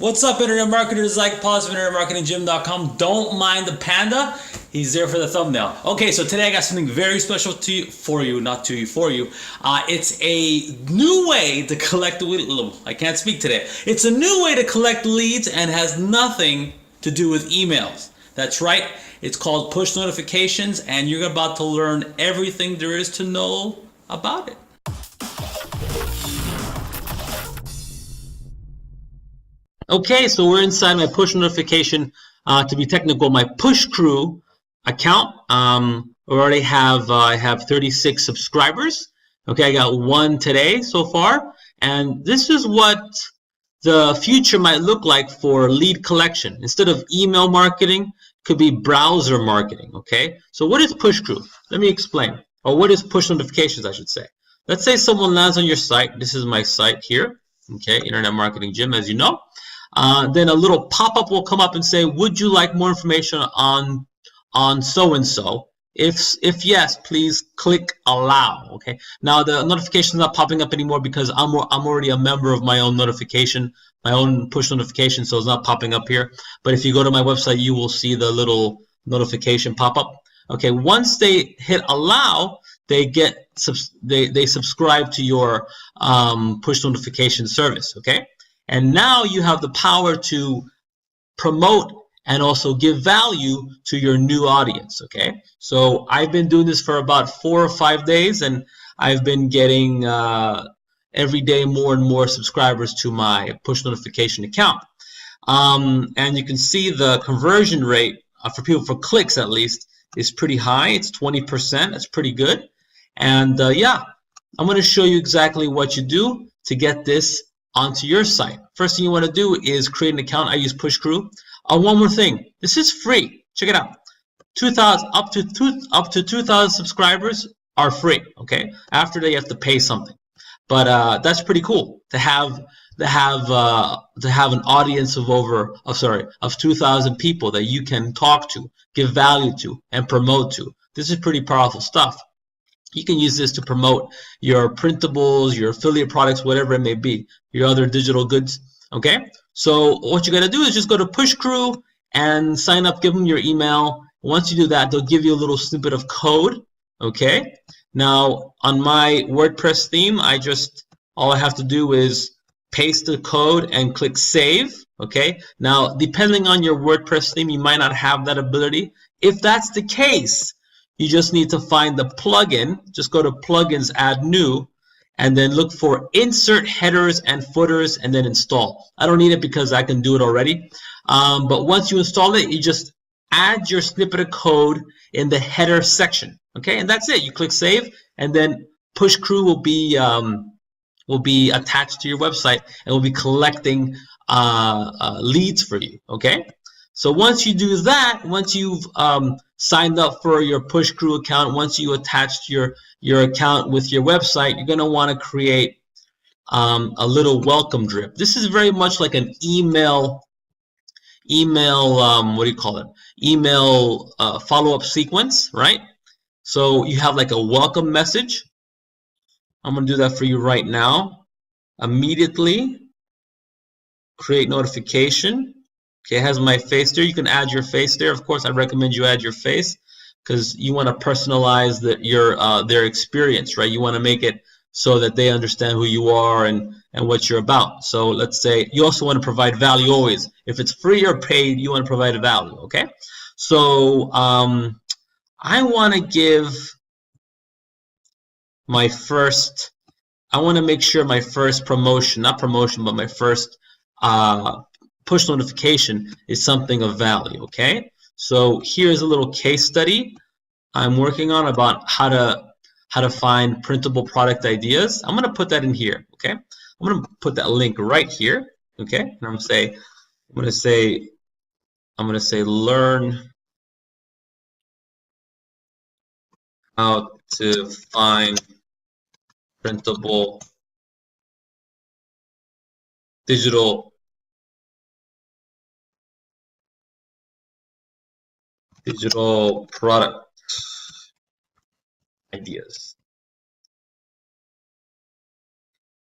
What's up, internet marketers? Like positive internetmarketinggym.com. Don't mind the panda. He's there for the thumbnail. Okay, so today I got something very special to you, for you, not to you, for you. It's a new way to collect. I can't speak today. It's a new way to collect leads and has nothing to do with emails. That's right. It's called push notifications, and you're about to learn everything there is to know about it. Okay, so we're inside my push notification, to be technical, my Push Crew account. I already have I have 36 subscribers. Okay, I got one today so far, and this is what the future might look like for lead collection. Instead of email marketing, could be browser marketing. Okay, so what is Push Crew? Let me explain. Or what is push notifications, I should say. Let's say someone lands on your site. This is my site here. Okay, Internet Marketing Gym, as you know. Then a little pop-up will come up and say, would you like more information on so-and-so? If yes, please click allow. Okay. Now the notification is not popping up anymore because I'm already a member of my own notification, my own push notification, so it's not popping up here. But if you go to my website, you will see the little notification pop up. Okay. Once they hit allow, they get they subscribe to your push notification service. Okay. And now you have the power to promote and also give value to your new audience. Okay, so I've been doing this for about 4 or 5 days, and I've been getting every day more and more subscribers to my push notification account. And you can see the conversion rate for people, for clicks at least, is pretty high. It's 20%. That's pretty good. And yeah, I'm going to show you exactly what you do to get this onto your site. First thing you want to do is create an account. I use Push Crew. One more thing. This is free. Check it out. 2,000 up to 2,000 subscribers are free. Okay. After that, you have to pay something. But that's pretty cool to have an audience of 2,000 people that you can talk to, give value to, and promote to. This is pretty powerful stuff. You can use this to promote your printables, your affiliate products, whatever it may be, your other digital goods. Okay, so what you got to do is just go to Push Crew and sign up, give them your email. Once you do that, they'll give you a little snippet of code. Okay, now on my WordPress theme, all I have to do is paste the code and click save. Okay, now depending on your WordPress theme, you might not have that ability. If that's the case, you just need to find the plugin. Just go to plugins, add new, and then look for insert headers and footers and then install. I don't need it because I can do it already. But once you install it, you just add your snippet of code in the header section. Okay, and that's it. You click save, and then Push Crew will be attached to your website and will be collecting leads for you. Okay. So once you do that, once you've signed up for your Push Crew account, once you attached your account with your website, you're going to want to create a little welcome drip. This is very much like an email what do you call it? Email follow-up sequence, right? So you have like a welcome message. I'm going to do that for you right now. Immediately create notification. Okay, it has my face there. You can add your face there. Of course, I recommend you add your face because you want to personalize their experience, right? You want to make it so that they understand who you are and what you're about. So let's say you also want to provide value always. If it's free or paid, you want to provide a value, okay? So I want to give my first, I want to make sure my first promotion, not promotion, but my first push notification is something of value. Okay, so here's a little case study I'm working on about how to find printable product ideas. I'm going to put that in here. Okay, I'm going to put that link right here. Okay, and I'm going to say learn how to find printable digital product ideas.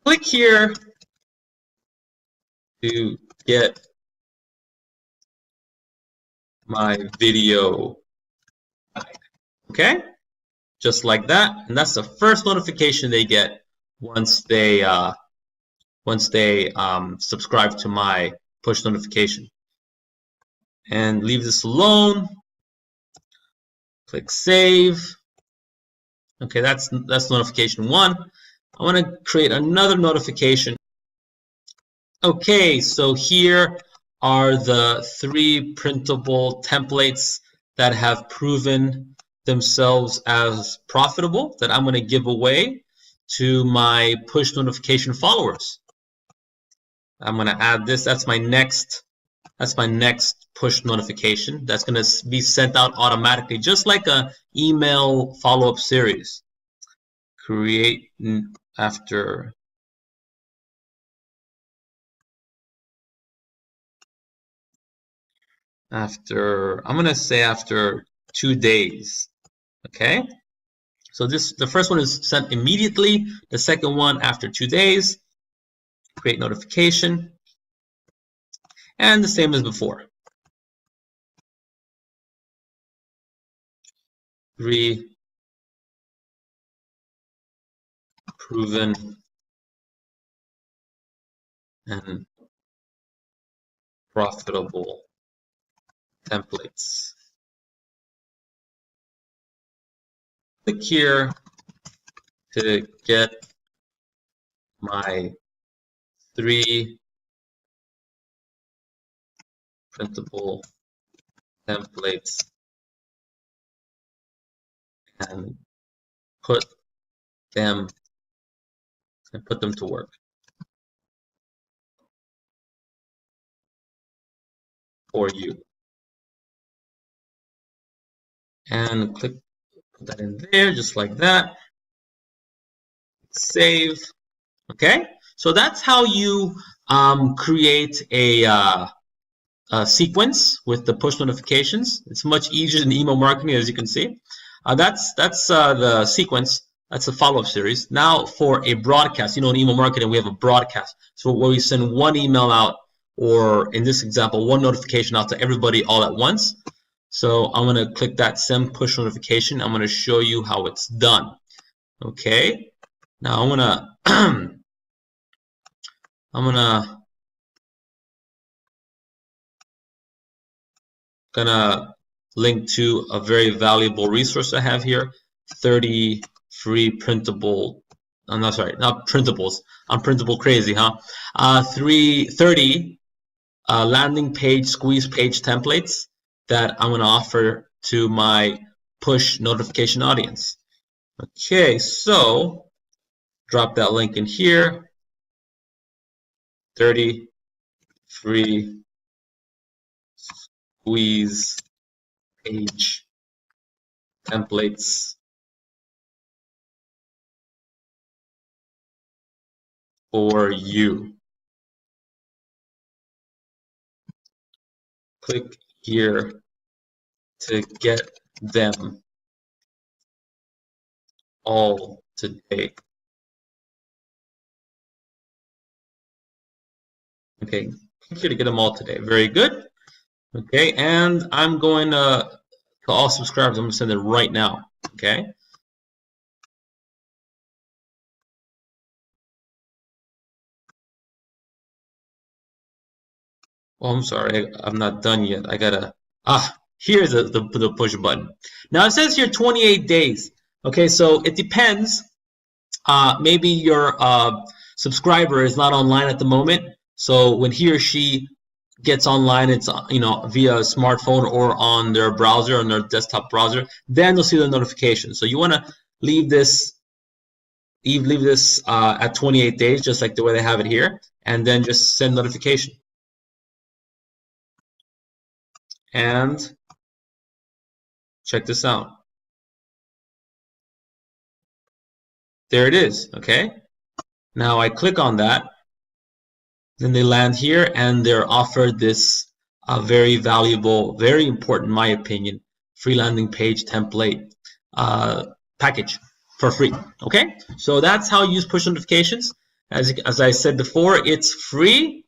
Click here to get my video. Okay, just like that, and that's the first notification they get once they subscribe to my push notification. And leave this alone. Click save. Okay, that's notification 1. I want to create another notification. Okay, so here are the 3 printable templates that have proven themselves as profitable that I'm going to give away to my push notification followers. I'm going to add this. That's my next push notification. That's going to be sent out automatically, just like an email follow-up series. Create after I'm going to say after 2 days. Okay, so the first one is sent immediately, the second one after 2 days. Create notification, and the same as before. 3 proven and profitable templates. Click here to get my 3 printable templates and put them to work for you. And click put that in there, just like that. Save. Okay, so that's how you create a sequence with the push notifications. It's much easier than email marketing, as you can see. That's the sequence. That's a follow-up series. Now for a broadcast, in email marketing we have a broadcast. So where we send one email out, or in this example, one notification out to everybody all at once. So I'm going to click that send push notification. I'm going to show you how it's done. Okay. Now I'm gonna link to a very valuable resource I have here. 30 free printable. I'm not sorry, not printables. I'm printable crazy, huh? 30 landing page, squeeze page templates that I'm gonna offer to my push notification audience. Okay, so drop that link in here. 30 free squeeze page templates for you. Click here to get them all today. Okay, click here to get them all today. Very good. Okay, and I'm going to all subscribers, I'm going to send it right now. Okay. Oh, I'm sorry, I'm not done yet. I gotta, here's the push button. Now it says here 28 days. Okay, so it depends. Maybe your subscriber is not online at the moment. So when he or she gets online, it's via a smartphone or on their browser, on their desktop browser, then they'll see the notification. So you want to leave this at 28 days, just like the way they have it here, and then just send notification. And check this out. There it is. Okay. Now I click on that. Then they land here and they're offered this very valuable, very important, in my opinion, free landing page template package for free. Okay, so that's how you use push notifications. As I said before, it's free.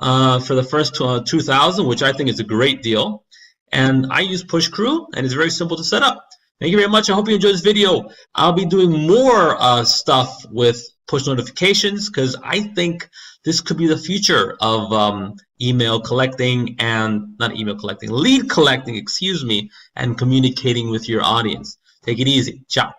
for the first 2,000, which I think is a great deal. And I use PushCrew, and it's very simple to set up. Thank you very much. I hope you enjoyed this video. I'll be doing more stuff with push notifications because I think this could be the future of email collecting and lead collecting, excuse me, and communicating with your audience. Take it easy. Ciao.